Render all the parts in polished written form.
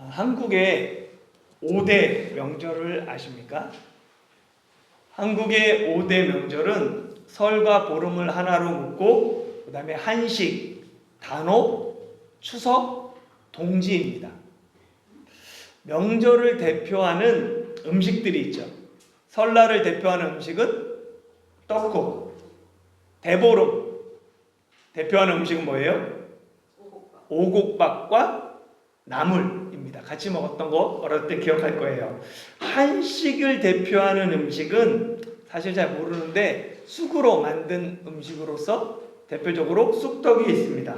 한국의 5대 명절을 아십니까? 한국의 5대 명절은 설과 보름을 하나로 묶고 그 다음에 한식, 단오, 추석, 동지입니다. 명절을 대표하는 음식들이 있죠. 설날을 대표하는 음식은 떡국, 대보름 대표하는 음식은 뭐예요? 오곡밥과 나물입니다. 같이 먹었던 거 어릴 때 기억할 거예요. 한식을 대표하는 음식은 사실 잘 모르는데 쑥으로 만든 음식으로서 대표적으로 쑥떡이 있습니다.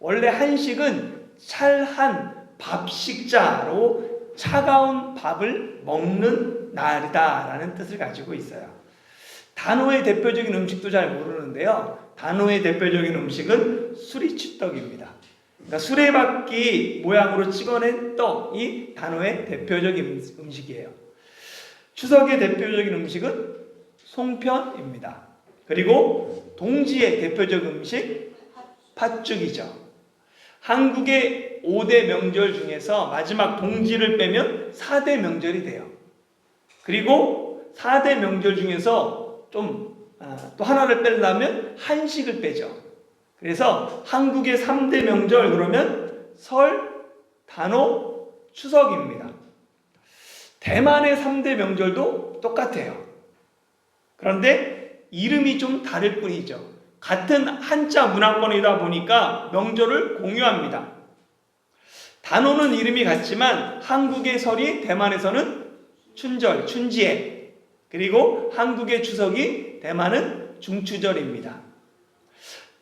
원래 한식은 찰한 밥식자로 차가운 밥을 먹는 날이다라는 뜻을 가지고 있어요. 단오의 대표적인 음식도 잘 모르는데요. 단오의 대표적인 음식은 수리치떡입니다. 그러니까 수레바퀴 모양으로 찍어낸 떡이 단오의 대표적인 음식이에요. 추석의 대표적인 음식은 송편입니다. 그리고 동지의 대표적 음식 팥죽이죠. 한국의 5대 명절 중에서 마지막 동지를 빼면 4대 명절이 돼요. 그리고 4대 명절 중에서 또 하나를 빼려면 한식을 빼죠. 그래서 한국의 3대 명절 그러면 설, 단오, 추석입니다. 대만의 3대 명절도 똑같아요. 그런데 이름이 좀 다를 뿐이죠. 같은 한자 문화권이다 보니까 명절을 공유합니다. 단오는 이름이 같지만 한국의 설이 대만에서는 춘절, 춘지에, 그리고 한국의 추석이 대만은 중추절입니다.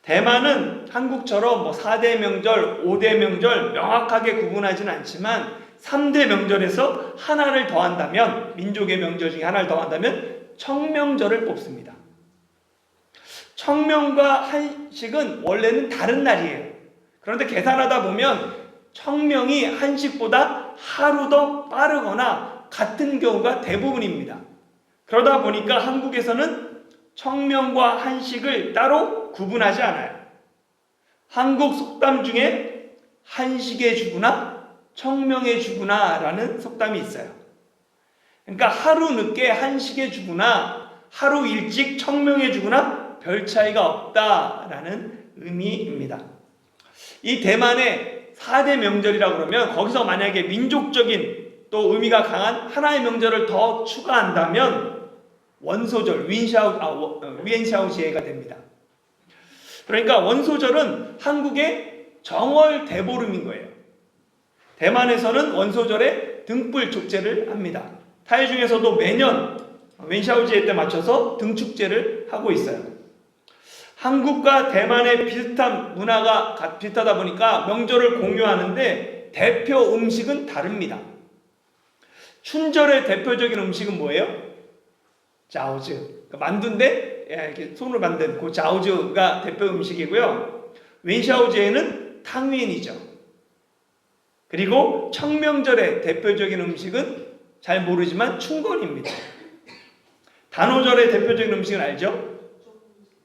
대만은 한국처럼 4대 명절, 5대 명절 명확하게 구분하지는 않지만 3대 명절에서 하나를 더한다면, 민족의 명절 중에 하나를 더한다면 청명절을 뽑습니다. 청명과 한식은 원래는 다른 날이에요. 그런데 계산하다 보면 청명이 한식보다 하루 더 빠르거나 같은 경우가 대부분입니다. 그러다 보니까 한국에서는 청명과 한식을 따로 구분하지 않아요. 한국 속담 중에 한식에 주구나 청명에 주구나 라는 속담이 있어요. 그러니까 하루 늦게 한식에 주구나 하루 일찍 청명에 주구나 별 차이가 없다라는 의미입니다. 이 대만의 4대 명절이라고 그러면 거기서 만약에 민족적인 또 의미가 강한 하나의 명절을 더 추가한다면 원소절, 위엔샤오지에가 됩니다. 그러니까 원소절은 한국의 정월 대보름인 거예요. 대만에서는 원소절에 등불 축제를 합니다. 타이 중에서도 매년 웬샤오지에 때 맞춰서 등축제를 하고 있어요. 한국과 대만의 비슷한 문화가 비슷하다 보니까 명절을 공유하는데 대표 음식은 다릅니다. 춘절의 대표적인 음식은 뭐예요? 자오즈, 만두인데 이렇게 손으로 만든 그 자오즈가 대표 음식이고요. 웬샤오지에는 탕윈이죠. 그리고 청명절의 대표적인 음식은 잘 모르지만 춘건입니다. 단오절의 대표적인 음식은 알죠?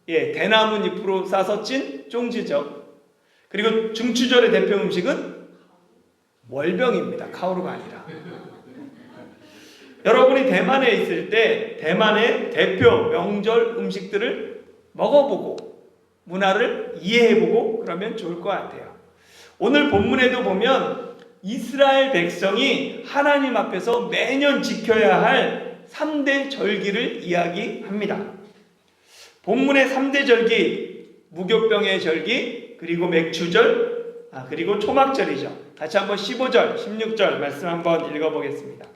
대나무 잎으로 싸서 찐 쫑지죠. 그리고 중추절의 대표 음식은 월병입니다. 카오루가 아니라. 여러분이 대만에 있을 때 대만의 대표 명절 음식들을 먹어보고 문화를 이해해보고 그러면 좋을 것 같아요. 오늘 본문에도 보면 이스라엘 백성이 하나님 앞에서 매년 지켜야 할 3대 절기를 이야기합니다. 본문의 3대 절기, 무교병의 절기, 그리고 맥추절, 그리고 초막절이죠. 같이 한번 15절, 16절 말씀 한번 읽어보겠습니다.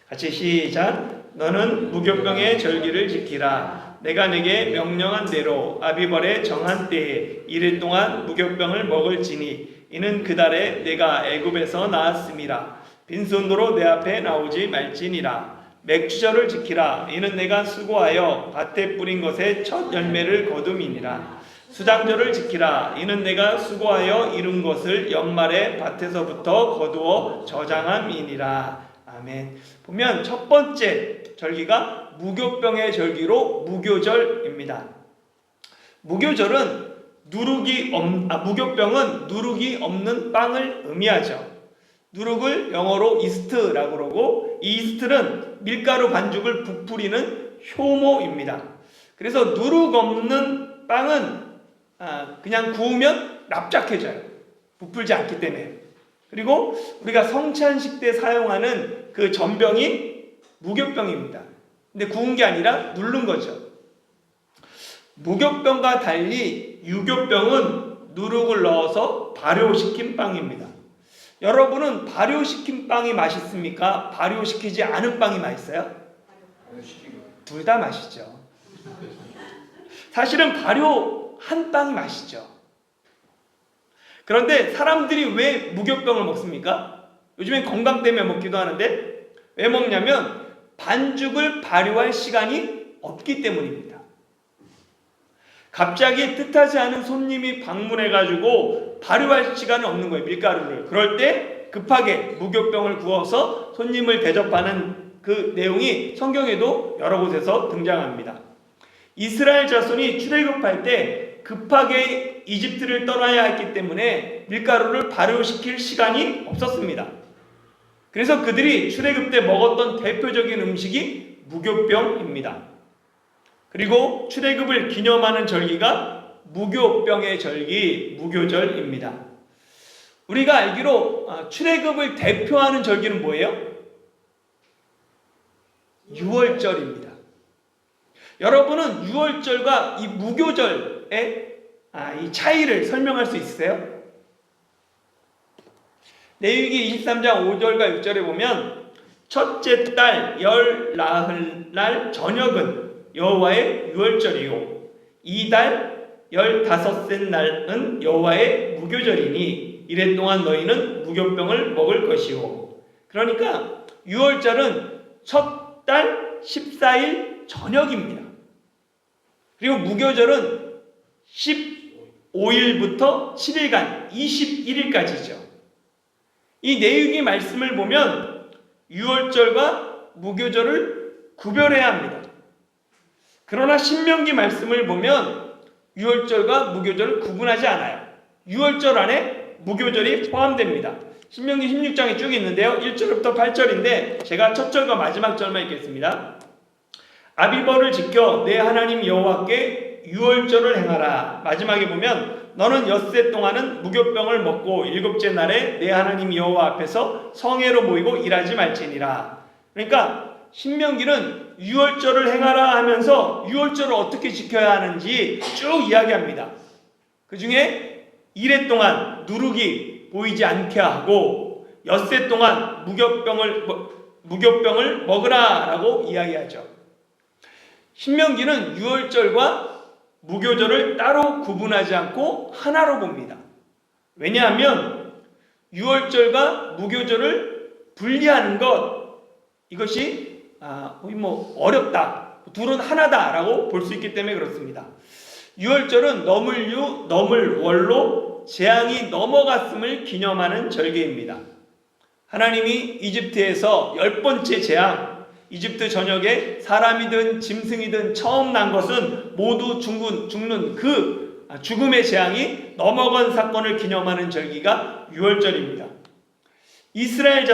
같이 시작. 너는 무교병의 절기를 지키라. 내가 네게 명령한 대로 아비벌의 정한 때에 이른 동안 무교병을 먹을지니 이는 그달에 내가 애굽에서 나았음이라. 빈손으로 내 앞에 나오지 말지니라. 맥추절을 지키라. 이는 내가 수고하여 밭에 뿌린 것의 첫 열매를 거둠이니라. 수장절을 지키라. 이는 내가 수고하여 이룬 것을 연말에 밭에서부터 거두어 저장함이니라. 아멘. 보면 첫 번째 절기가 무교병의 절기로 무교절입니다. 무교병은 누룩이 없는 빵을 의미하죠. 누룩을 영어로 이스트라고 그러고, 이 이스트는 밀가루 반죽을 부풀리는 효모입니다. 그래서 누룩 없는 빵은 그냥 구우면 납작해져요. 부풀지 않기 때문에. 그리고 우리가 성찬식 때 사용하는 그 전병이 무교병입니다. 근데 구운 게 아니라 누른 거죠. 무교병과 달리 유교병은 누룩을 넣어서 발효시킨 빵입니다. 여러분은 발효시킨 빵이 맛있습니까? 발효시키지 않은 빵이 맛있어요? 둘 다 맛있죠. 사실은 발효한 빵이 맛있죠. 그런데 사람들이 왜 무교병을 먹습니까? 요즘엔 건강 때문에 먹기도 하는데, 왜 먹냐면 반죽을 발효할 시간이 없기 때문입니다. 갑자기 뜻하지 않은 손님이 방문해가지고 발효할 시간이 없는 거예요, 밀가루를. 그럴 때 급하게 무교병을 구워서 손님을 대접하는 그 내용이 성경에도 여러 곳에서 등장합니다. 이스라엘 자손이 출애굽할 때 급하게 이집트를 떠나야 했기 때문에 밀가루를 발효시킬 시간이 없었습니다. 그래서 그들이 출애굽 때 먹었던 대표적인 음식이 무교병입니다. 그리고 출애굽을 기념하는 절기가 무교병의 절기, 무교절입니다. 우리가 알기로 출애굽을 대표하는 절기는 뭐예요? 유월절입니다. 여러분은 유월절과 이 무교절의 이 차이를 설명할 수 있으세요? 레위기 23장 5절과 6절에 보면 첫째 달 열 나흘날 저녁은 여호와의 유월절이요 이달 15째 날은 여호와의 무교절이니 이래 동안 너희는 무교병을 먹을 것이요. 그러니까 유월절은 첫 달 14일 저녁입니다. 그리고 무교절은 15일부터 7일간 21일까지죠. 이 내용의 말씀을 보면 유월절과 무교절을 구별해야 합니다. 그러나 신명기 말씀을 보면 유월절과 무교절을 구분하지 않아요. 유월절 안에 무교절이 포함됩니다. 신명기 16장에 쭉 있는데요. 1절부터 8절인데 제가 첫 절과 마지막 절만 읽겠습니다. 아비벌을 지켜 내 하나님 여호와께 유월절을 행하라. 마지막에 보면 너는 엿새 동안은 무교병을 먹고 일곱째 날에 내 하나님 여호와 앞에서 성회로 모이고 일하지 말지니라. 그러니까 신명기는 유월절을 행하라 하면서 유월절을 어떻게 지켜야 하는지 쭉 이야기합니다. 그 중에 이래 동안 누룩이 보이지 않게 하고 엿새 동안 무교병을 먹으라 라고 이야기하죠. 신명기는 유월절과 무교절을 따로 구분하지 않고 하나로 봅니다. 왜냐하면 유월절과 무교절을 분리하는 것, 이것이 어렵다, 둘은 하나다라고 볼 수 있기 때문에 그렇습니다. 유월절은 너물유, 너물월로 재앙이 넘어갔음을 기념하는 절기입니다. 하나님이 이집트에서 10번째 재앙, 이집트 전역에 사람이든 짐승이든 처음 난 것은 모두 죽는 그 죽음의 재앙이 넘어간 사건을 기념하는 절기가 유월절입니다. 이스라엘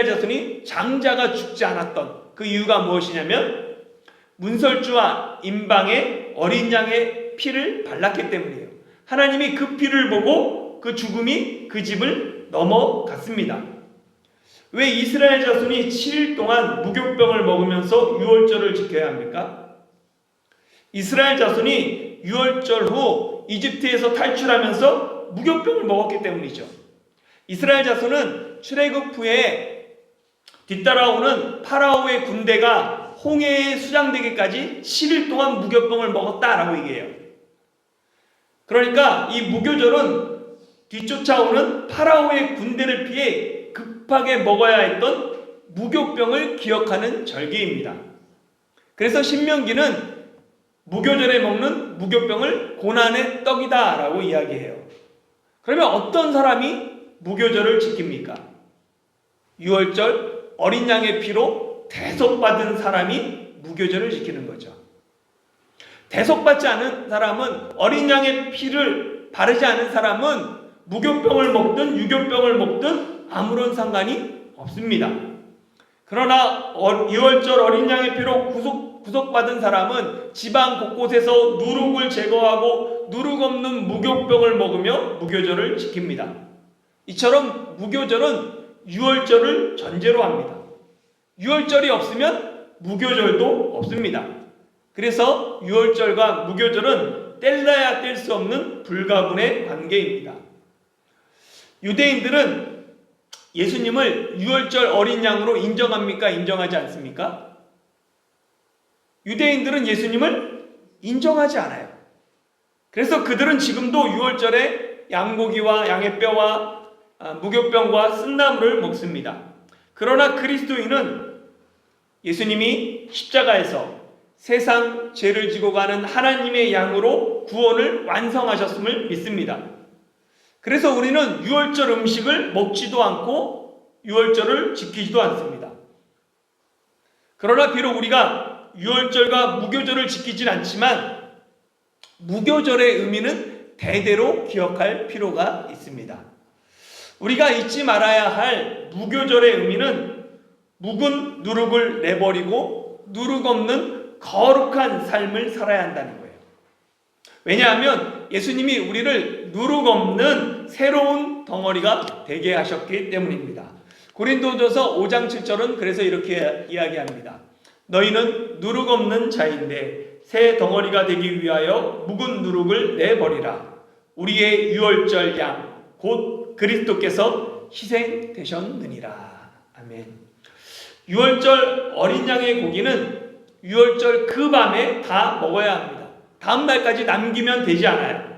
자손이 장자가 죽지 않았던 그 이유가 무엇이냐면 문설주와 임방에 어린 양의 피를 발랐기 때문이에요. 하나님이 그 피를 보고 그 죽음이 그 집을 넘어갔습니다. 왜 이스라엘 자손이 7일 동안 무교병을 먹으면서 유월절을 지켜야 합니까? 이스라엘 자손이 유월절 후 이집트에서 탈출하면서 무교병을 먹었기 때문이죠. 이스라엘 자손은 출애굽 후에 뒤따라오는 파라오의 군대가 홍해에 수장되기까지 7일 동안 무교병을 먹었다라고 얘기해요. 그러니까 이 무교절은 뒤쫓아오는 파라오의 군대를 피해 급하게 먹어야 했던 무교병을 기억하는 절기입니다. 그래서 신명기는 무교절에 먹는 무교병을 고난의 떡이다 라고 이야기해요. 그러면 어떤 사람이 무교절을 지킵니까? 유월절 어린 양의 피로 대속받은 사람이 무교절을 지키는 거죠. 대속받지 않은 사람은, 어린 양의 피를 바르지 않은 사람은 무교병을 먹든 유교병을 먹든 아무런 상관이 없습니다. 그러나 유월절 어린 양의 피로 구속받은 사람은 지방 곳곳에서 누룩을 제거하고 누룩 없는 무교병을 먹으며 무교절을 지킵니다. 이처럼 무교절은 유월절을 전제로 합니다. 유월절이 없으면 무교절도 없습니다. 그래서 유월절과 무교절은 뗄래야 뗄 수 없는 불가분의 관계입니다. 유대인들은 예수님을 유월절 어린 양으로 인정합니까? 인정하지 않습니까? 유대인들은 예수님을 인정하지 않아요. 그래서 그들은 지금도 유월절에 양고기와 양의 뼈와 무교병과 쓴나물을 먹습니다. 그러나 그리스도인은 예수님이 십자가에서 세상 죄를 지고 가는 하나님의 양으로 구원을 완성하셨음을 믿습니다. 그래서 우리는 유월절 음식을 먹지도 않고 유월절을 지키지도 않습니다. 그러나 비록 우리가 유월절과 무교절을 지키진 않지만 무교절의 의미는 대대로 기억할 필요가 있습니다. 우리가 잊지 말아야 할 무교절의 의미는 묵은 누룩을 내버리고 누룩 없는 거룩한 삶을 살아야 한다는 거예요. 왜냐하면 예수님이 우리를 누룩 없는 새로운 덩어리가 되게 하셨기 때문입니다. 고린도전서 5장 7절은 그래서 이렇게 이야기합니다. 너희는 누룩 없는 자인데 새 덩어리가 되기 위하여 묵은 누룩을 내버리라. 우리의 유월절 양 곧 그리스도께서 희생되셨느니라. 아멘. 유월절 어린 양의 고기는 유월절 그 밤에 다 먹어야 합니다. 다음 날까지 남기면 되지 않아요.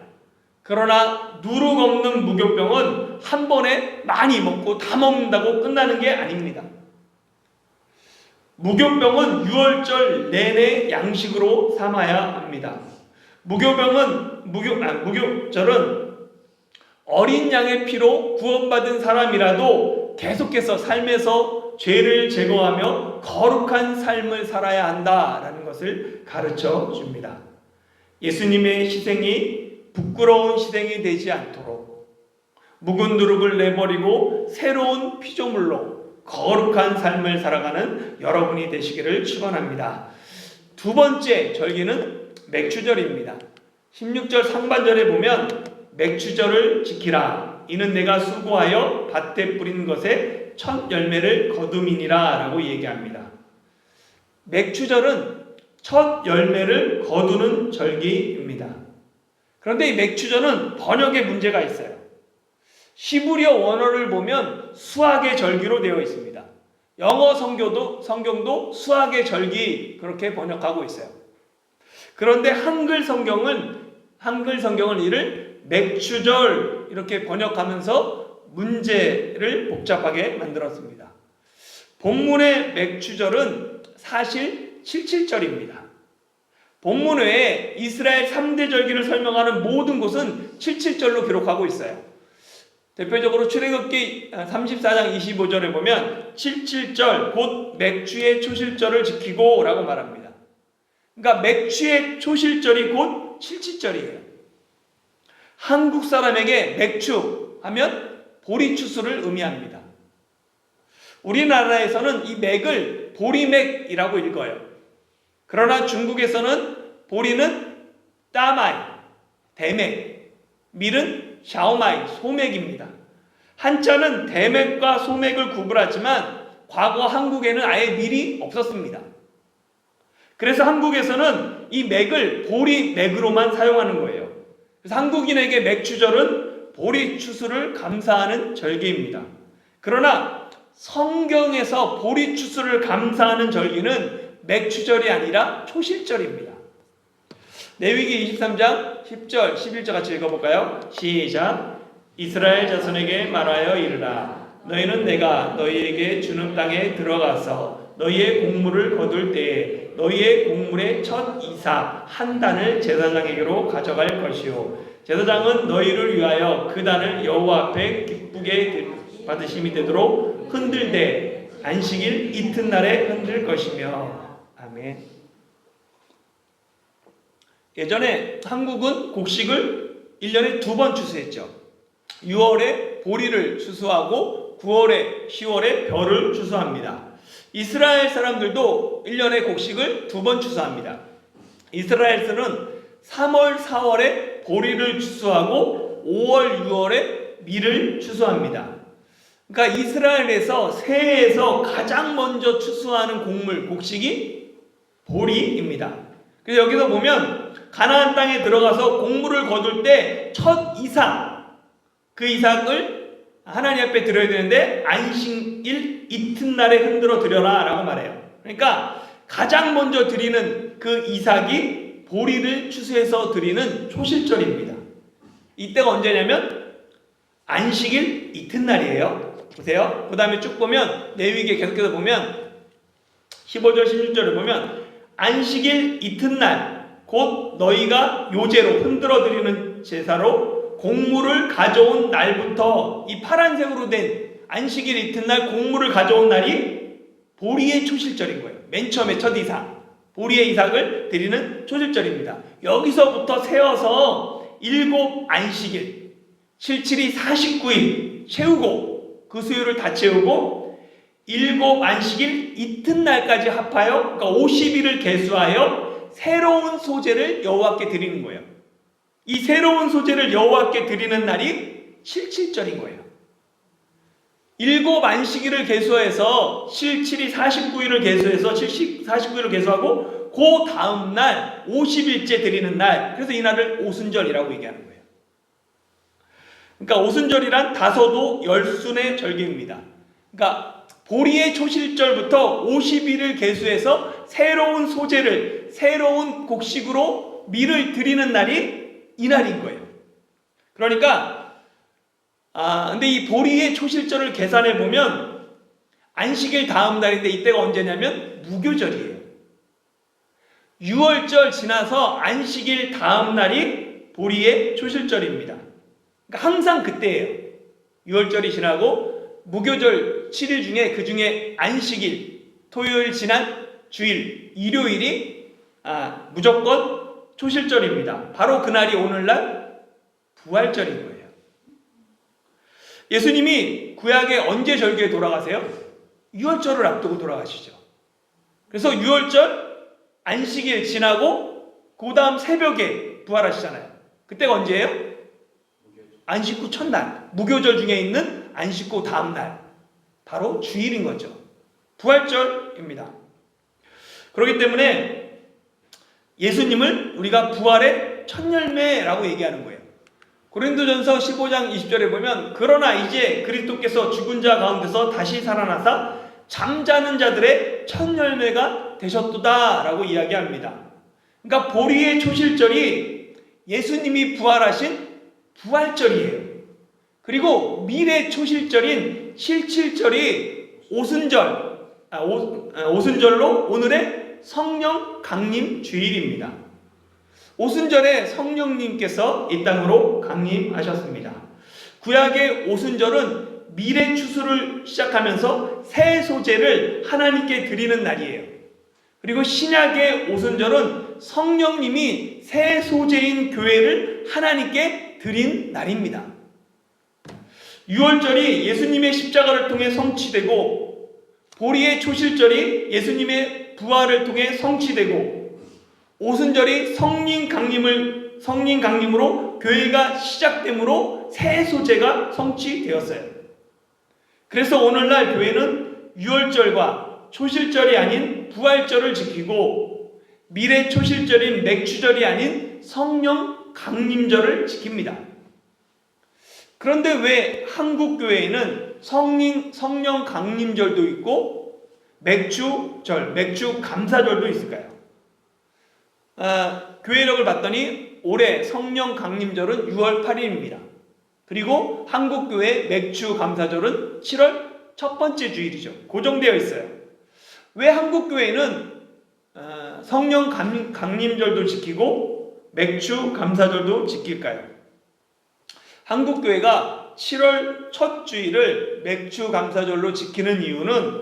그러나 누룩 없는 무교병은 한 번에 많이 먹고 다 먹는다고 끝나는 게 아닙니다. 무교병은 유월절 내내 양식으로 삼아야 합니다. 무교절은 어린 양의 피로 구원받은 사람이라도 계속해서 삶에서 죄를 제거하며 거룩한 삶을 살아야 한다라는 것을 가르쳐 줍니다. 예수님의 희생이 부끄러운 희생이 되지 않도록 묵은 누룩을 내버리고 새로운 피조물로 거룩한 삶을 살아가는 여러분이 되시기를 축원합니다. 두 번째 절기는 맥추절입니다. 16절 상반절에 보면 맥추절을 지키라. 이는 내가 수고하여 밭에 뿌린 것에 첫 열매를 거둠이니라 라고 얘기합니다. 맥추절은 첫 열매를 거두는 절기입니다. 그런데 이 맥추절은 번역에 문제가 있어요. 히브리어 원어를 보면 수학의 절기로 되어 있습니다. 영어 성경도 수학의 절기 그렇게 번역하고 있어요. 그런데 한글 성경은 이를 맥추절 이렇게 번역하면서 문제를 복잡하게 만들었습니다. 본문의 맥추절은 사실 77절입니다. 본문 외에 이스라엘 3대 절기를 설명하는 모든 곳은 77절로 기록하고 있어요. 대표적으로 출애굽기 34장 25절에 보면 77절 곧 맥추의 초실절을 지키고 라고 말합니다. 그러니까 맥추의 초실절이 곧 77절이에요. 한국 사람에게 맥추 하면 보리추수를 의미합니다. 우리나라에서는 이 맥을 보리맥이라고 읽어요. 그러나 중국에서는 보리는 따마이, 대맥, 밀은 샤오마이, 소맥입니다. 한자는 대맥과 소맥을 구분하지만 과거 한국에는 아예 밀이 없었습니다. 그래서 한국에서는 이 맥을 보리맥으로만 사용하는 거예요. 그래서 한국인에게 맥추절은 보리추수를 감사하는 절기입니다. 그러나 성경에서 보리추수를 감사하는 절기는 맥추절이 아니라 초실절입니다. 레위기 23장 10절 11절 같이 읽어볼까요? 시작. 이스라엘 자손에게 말하여 이르라. 너희는 내가 너희에게 주는 땅에 들어가서 너희의 곡물을 거둘 때에 너희의 곡물의 첫 이삭 한 단을 제사장에게로 가져갈 것이요 제사장은 너희를 위하여 그 단을 여호와 앞에 기쁘게 받으심이 되도록 흔들되 안식일 이튿날에 흔들 것이며. 아멘. 예전에 한국은 곡식을 1년에 2번 추수했죠. 6월에 보리를 추수하고 9월에 10월에 벼를 추수합니다. 이스라엘 사람들도 1년에 곡식을 2번 추수합니다. 이스라엘에서는 3월, 4월에 보리를 추수하고 5월, 6월에 밀을 추수합니다. 그러니까 이스라엘에서 새해에서 가장 먼저 추수하는 곡물, 곡식이 보리입니다. 그래서 여기서 보면 가나안 땅에 들어가서 곡물을 거둘 때 첫 이삭, 그 이삭을 하나님 앞에 드려야 되는데 안식일 이튿날에 흔들어 드려라 라고 말해요. 그러니까 가장 먼저 드리는 그 이삭이 보리를 추수해서 드리는 초실절입니다. 이때가 언제냐면 안식일 이튿날이에요. 보세요. 그 다음에 쭉 보면 레위기에 계속해서 보면 15절 16절을 보면 안식일 이튿날 곧 너희가 요제로 흔들어 드리는 제사로 곡물을 가져온 날부터, 이 파란색으로 된 안식일 이튿날 곡물을 가져온 날이 보리의 초실절인 거예요. 맨 처음에 첫 이삭, 보리의 이삭을 드리는 초실절입니다. 여기서부터 세어서 7 안식일, 7, 7이 49일 채우고, 그 수요를 다 채우고 7 안식일 이튿날까지 합하여, 그러니까 50일을 계수하여 새로운 소재를 여호와께 드리는 거예요. 이 새로운 소재를 여호와께 드리는 날이 77절인 거예요. 7 안식일을 계수해서 7, 7이 49일을 계수해서 49일을 계수하고 그 다음 날 50일째 드리는 날, 그래서 이 날을 오순절이라고 얘기하는 거예요. 그러니까 오순절이란 다소도 열순의 절기입니다. 그러니까 보리의 초실절부터 50일을 계수해서 새로운 소재를, 새로운 곡식으로 밀을 드리는 날이 이 날인 거예요. 그러니까 근데 이 보리의 초실절을 계산해 보면 안식일 다음 날인데 이때가 언제냐면 무교절이에요. 6월절 지나서 안식일 다음 날이 보리의 초실절입니다. 그러니까 항상 그때예요. 6월절이 지나고 무교절 7일 중에, 그 중에 안식일, 토요일 지난 주일, 일요일이 무조건 초실절입니다. 바로 그날이 오늘날 부활절인 거예요. 예수님이 구약에 언제 절기에 돌아가세요? 6월절을 앞두고 돌아가시죠. 그래서 6월절 안식일 지나고 그 다음 새벽에 부활하시잖아요. 그때가 언제예요? 안식 후 첫날, 무교절 중에 있는 안식 후 다음 날, 바로 주일인 거죠. 부활절입니다. 그렇기 때문에 예수님을 우리가 부활의 첫 열매라고 얘기하는 거예요. 고린도전서 15장 20절에 보면 그러나 이제 그리스도께서 죽은 자 가운데서 다시 살아나사 잠자는 자들의 첫 열매가 되셨도다 라고 이야기합니다. 그러니까 보리의 초실절이 예수님이 부활하신 부활절이에요. 그리고 밀의 초실절인 실칠절이 오순절로 오늘의 성령 강림 주일입니다. 오순절에 성령님께서 이 땅으로 강림하셨습니다. 구약의 오순절은 밀의 추수를 시작하면서 새 소재를 하나님께 드리는 날이에요. 그리고 신약의 오순절은 성령님이 새 소재인 교회를 하나님께 드린 날입니다. 6월절이 예수님의 십자가를 통해 성취되고, 보리의 초실절이 예수님의 부활을 통해 성취되고, 오순절이 성령 강림으로 교회가 시작됨으로 새 소재가 성취되었어요. 그래서 오늘날 교회는 6월절과 초실절이 아닌 부활절을 지키고, 밀의 초실절인 맥주절이 아닌 성령 강림절을 지킵니다. 그런데 왜 한국 교회에는 성령 강림절도 있고 맥주절, 맥주 감사절도 있을까요? 교회력을 봤더니 올해 성령 강림절은 6월 8일입니다. 그리고 한국교회 맥주 감사절은 7월 첫 번째 주일이죠. 고정되어 있어요. 왜 한국교회는 성령 강림절도 지키고 맥주 감사절도 지킬까요? 한국교회가 7월 첫 주일을 맥주 감사절로 지키는 이유는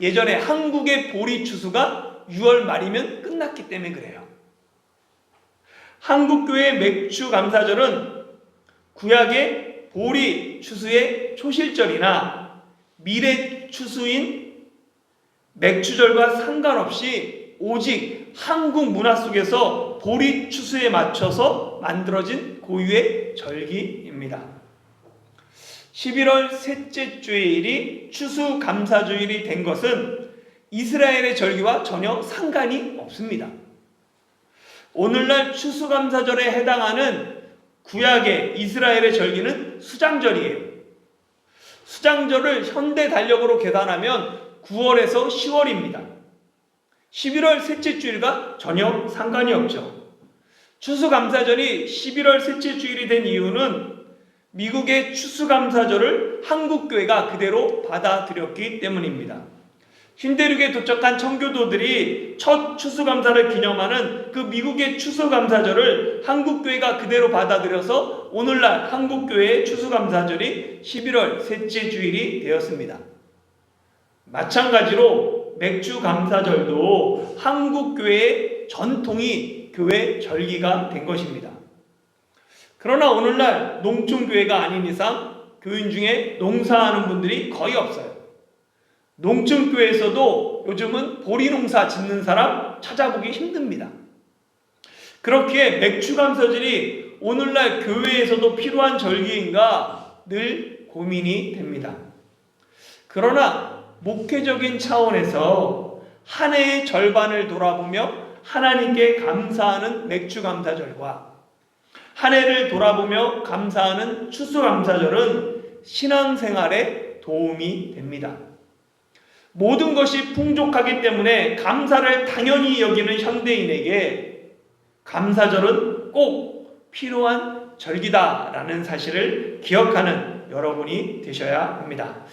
예전에 한국의 보리 추수가 6월 말이면 끝났기 때문에 그래요. 한국교회 맥주 감사절은 구약의 보리 추수의 초실절이나 미래 추수인 맥추절과 상관없이 오직 한국 문화 속에서 보리 추수에 맞춰서 만들어진 고유의 절기입니다. 11월 셋째 주일이 추수감사주일이 된 것은 이스라엘의 절기와 전혀 상관이 없습니다. 오늘날 추수감사절에 해당하는 구약의 이스라엘의 절기는 수장절이에요. 수장절을 현대 달력으로 계산하면 9월에서 10월입니다. 11월 셋째 주일과 전혀 상관이 없죠. 추수감사절이 11월 셋째 주일이 된 이유는 미국의 추수감사절을 한국교회가 그대로 받아들였기 때문입니다. 신대륙에 도착한 청교도들이 첫 추수감사를 기념하는 그 미국의 추수감사절을 한국교회가 그대로 받아들여서 오늘날 한국교회의 추수감사절이 11월 셋째 주일이 되었습니다. 마찬가지로 맥주감사절도 한국교회의 전통이 교회 절기가 된 것입니다. 그러나 오늘날 농촌교회가 아닌 이상 교인 중에 농사하는 분들이 거의 없어요. 농촌교회에서도 요즘은 보리농사 짓는 사람 찾아보기 힘듭니다. 그렇기에 맥주감사절이 오늘날 교회에서도 필요한 절기인가 늘 고민이 됩니다. 그러나 목회적인 차원에서 한 해의 절반을 돌아보며 하나님께 감사하는 맥주감사절과 한 해를 돌아보며 감사하는 추수감사절은 신앙생활에 도움이 됩니다. 모든 것이 풍족하기 때문에 감사를 당연히 여기는 현대인에게 감사절은 꼭 필요한 절기다라는 사실을 기억하는 여러분이 되셔야 합니다.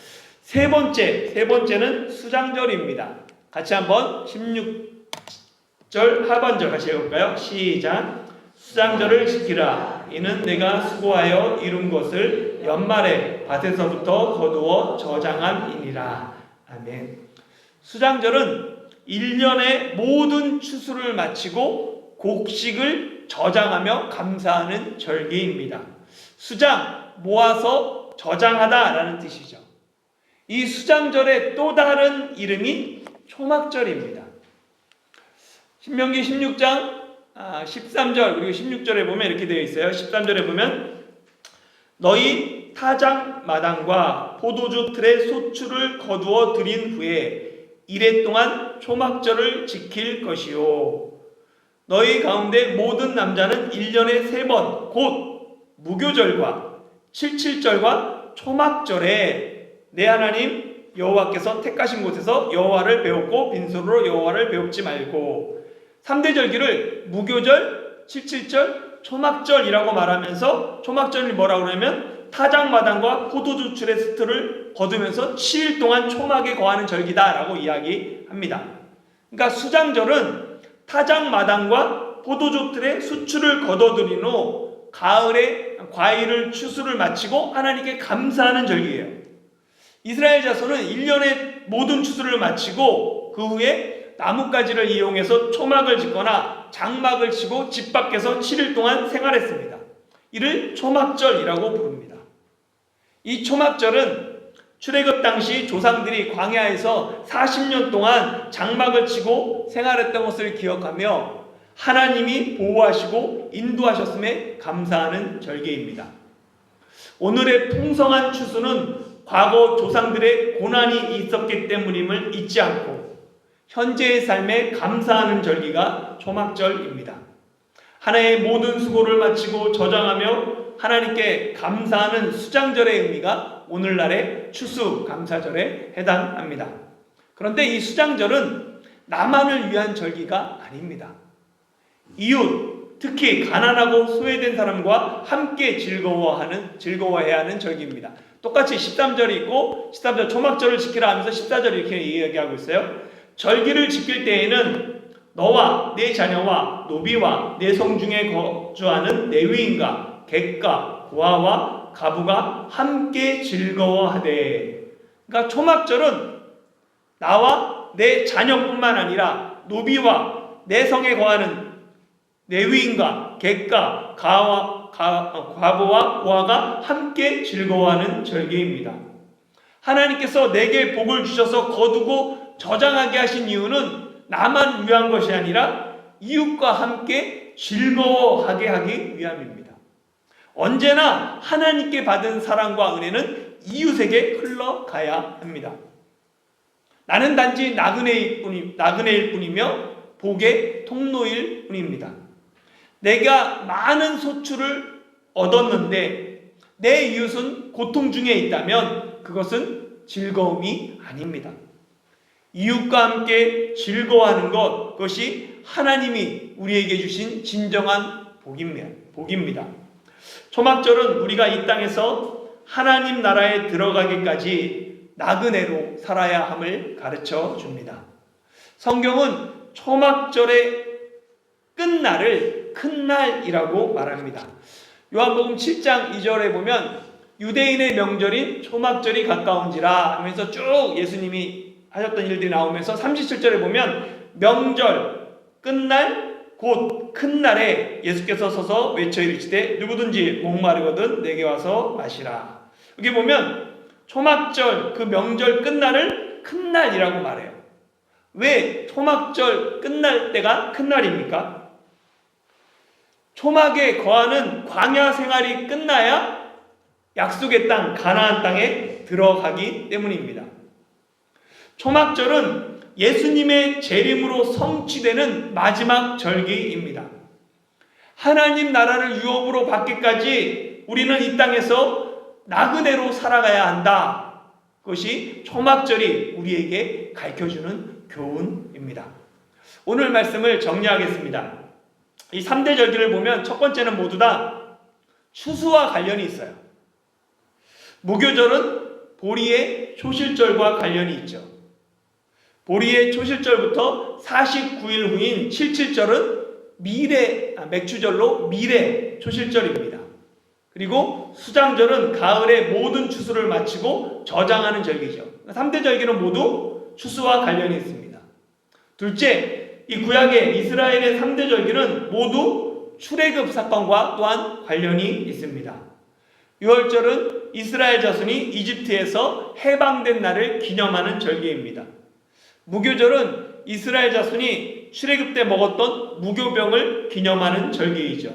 세 번째는 수장절입니다. 같이 한번 16절 하반절 같이 해볼까요? 시작. 수장절을 지키라. 이는 내가 수고하여 이룬 것을 연말에 밭에서부터 거두어 저장함이니라. 아멘. 수장절은 1년의 모든 추수를 마치고 곡식을 저장하며 감사하는 절기입니다. 수장, 모아서 저장하다라는 뜻이죠. 이 수장절의 또 다른 이름이 초막절입니다. 신명기 16장 13절 그리고 16절에 보면 이렇게 되어 있어요. 13절에 보면 너희 타작 마당과 포도주 틀의 소출을 거두어 들인 후에 이래 동안 초막절을 지킬 것이요. 너희 가운데 모든 남자는 1년에 3번 곧 무교절과 칠칠절과 초막절에 내 하나님 여호와께서 택하신 곳에서 여호와를 배웠고 빈손으로 여호와를 배웁지 말고 3대 절기를 무교절, 칠칠절, 초막절이라고 말하면서 초막절이 뭐라고 그러냐면 타작마당과 포도주 출의 스트를 거두면서 7일 동안 초막에 거하는 절기다라고 이야기합니다. 그러니까 수장절은 타작마당과 포도주 틀의 수출을 거둬들인 후 가을에 과일을 추수를 마치고 하나님께 감사하는 절기예요. 이스라엘 자손은 1년의 모든 추수를 마치고 그 후에 나뭇가지를 이용해서 초막을 짓거나 장막을 치고 집 밖에서 7일 동안 생활했습니다. 이를 초막절이라고 부릅니다. 이 초막절은 출애굽 당시 조상들이 광야에서 40년 동안 장막을 치고 생활했던 것을 기억하며 하나님이 보호하시고 인도하셨음에 감사하는 절기입니다. 오늘의 풍성한 추수는 과거 조상들의 고난이 있었기 때문임을 잊지 않고 현재의 삶에 감사하는 절기가 초막절입니다. 하나의 모든 수고를 마치고 저장하며 하나님께 감사하는 수장절의 의미가 오늘날의 추수감사절에 해당합니다. 그런데 이 수장절은 나만을 위한 절기가 아닙니다. 이웃, 특히 가난하고 소외된 사람과 함께 즐거워해야 하는 절기입니다. 똑같이 13절이 있고 13절 초막절을 지키라 하면서 14절 이렇게 이야기하고 있어요. 절기를 지킬 때에는 너와 내 자녀와 노비와 내 성중에 거주하는 레위인과 객과 고아와 가부가 함께 즐거워하되. 그러니까 초막절은 나와 내 자녀뿐만 아니라 노비와 내 성에 거하는 레위인과 객과 과부와 고아가 함께 즐거워하는 절기입니다. 하나님께서 내게 복을 주셔서 거두고 저장하게 하신 이유는 나만 위한 것이 아니라 이웃과 함께 즐거워하게 하기 위함입니다. 언제나 하나님께 받은 사랑과 은혜는 이웃에게 흘러가야 합니다. 나는 단지 나그네일 뿐이며 복의 통로일 뿐입니다. 내가 많은 소출을 얻었는데 내 이웃은 고통 중에 있다면 그것은 즐거움이 아닙니다. 이웃과 함께 즐거워하는 것, 그것이 하나님이 우리에게 주신 진정한 복입니다. 초막절은 우리가 이 땅에서 하나님 나라에 들어가기까지 나그네로 살아야 함을 가르쳐 줍니다. 성경은 초막절의 끝날을 큰 날이라고 말합니다. 요한복음 7장 2절에 보면 유대인의 명절인 초막절이 가까운지라 하면서 쭉 예수님이 하셨던 일들이 나오면서 37절에 보면 명절, 끝날, 곧 큰 날에 예수께서 서서 외쳐 이르시되 누구든지 목마르거든 내게 와서 마시라. 여기 보면 초막절 그 명절 끝날을 큰 날이라고 말해요. 왜 초막절 끝날 때가 큰 날입니까? 초막에 거하는 광야 생활이 끝나야 약속의 땅 가나안 땅에 들어가기 때문입니다. 초막절은 예수님의 재림으로 성취되는 마지막 절기입니다. 하나님 나라를 유업으로 받기까지 우리는 이 땅에서 나그네로 살아가야 한다. 그것이 초막절이 우리에게 가르쳐주는 교훈입니다. 오늘 말씀을 정리하겠습니다. 이 3대 절기를 보면 첫 번째는 모두 다 추수와 관련이 있어요. 무교절은 보리의 초실절과 관련이 있죠. 보리의 초실절부터 49일 후인 77절은 맥추절로 미래 초실절입니다. 그리고 수장절은 가을의 모든 추수를 마치고 저장하는 절기죠. 3대 절기는 모두 추수와 관련이 있습니다. 둘째, 이 구약의 이스라엘의 3대 절기는 모두 출애굽 사건과 또한 관련이 있습니다. 유월절은 이스라엘 자손이 이집트에서 해방된 날을 기념하는 절기입니다. 무교절은 이스라엘 자손이 출애굽 때 먹었던 무교병을 기념하는 절기이죠.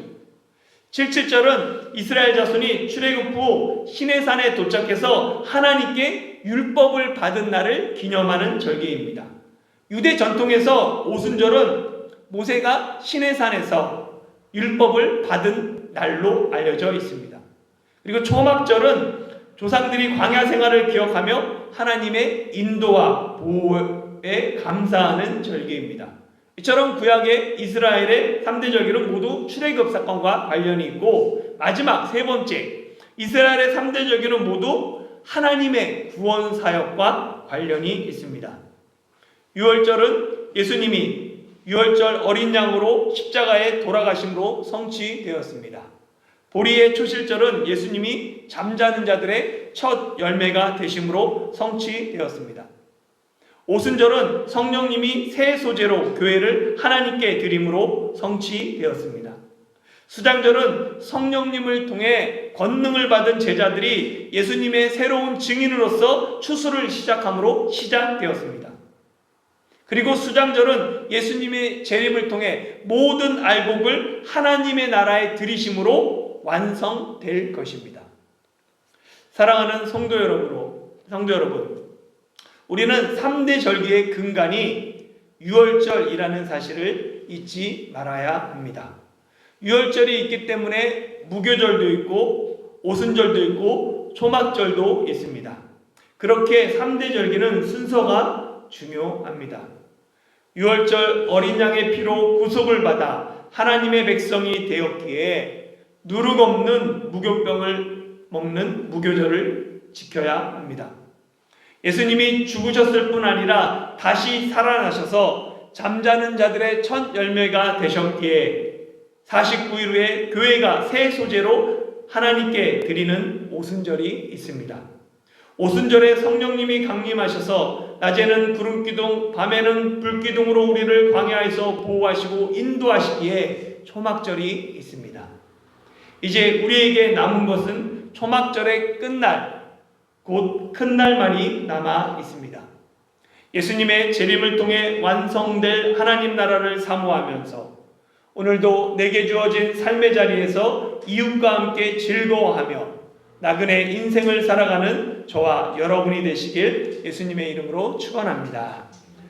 77절은 이스라엘 자손이 출애굽 후 시내산에 도착해서 하나님께 율법을 받은 날을 기념하는 절기입니다. 유대 전통에서 오순절은 모세가 시내산에서 율법을 받은 날로 알려져 있습니다. 그리고 초막절은 조상들이 광야 생활을 기억하며 하나님의 인도와 보호에 감사하는 절기입니다. 이처럼 구약의 이스라엘의 3대 절기는 모두 출애굽 사건과 관련이 있고, 마지막 세 번째, 이스라엘의 3대 절기는 모두 하나님의 구원 사역과 관련이 있습니다. 유월절은 예수님이 유월절 어린 양으로 십자가에 돌아가심으로 성취되었습니다. 보리의 초실절은 예수님이 잠자는 자들의 첫 열매가 되심으로 성취되었습니다. 오순절은 성령님이 새 소재로 교회를 하나님께 드림으로 성취되었습니다. 수장절은 성령님을 통해 권능을 받은 제자들이 예수님의 새로운 증인으로서 추수를 시작함으로 시작되었습니다. 그리고 수장절은 예수님의 재림을 통해 모든 알곡을 하나님의 나라에 들이심으로 완성될 것입니다. 사랑하는 성도 여러분, 우리는 3대 절기의 근간이 유월절이라는 사실을 잊지 말아야 합니다. 유월절이 있기 때문에 무교절도 있고 오순절도 있고 초막절도 있습니다. 그렇게 3대 절기는 순서가 중요합니다. 유월절 어린 양의 피로 구속을 받아 하나님의 백성이 되었기에 누룩 없는 무교병을 먹는 무교절을 지켜야 합니다. 예수님이 죽으셨을 뿐 아니라 다시 살아나셔서 잠자는 자들의 첫 열매가 되셨기에 49일 후에 교회가 새 소재로 하나님께 드리는 오순절이 있습니다. 오순절에 성령님이 강림하셔서 낮에는 구름기둥, 밤에는 불기둥으로 우리를 광야에서 보호하시고 인도하시기에 초막절이 있습니다. 이제 우리에게 남은 것은 초막절의 끝날, 곧 큰 날만이 남아 있습니다. 예수님의 재림을 통해 완성될 하나님 나라를 사모하면서 오늘도 내게 주어진 삶의 자리에서 이웃과 함께 즐거워하며 나그네 인생을 살아가는 저와 여러분이 되시길 예수님의 이름으로 축원합니다.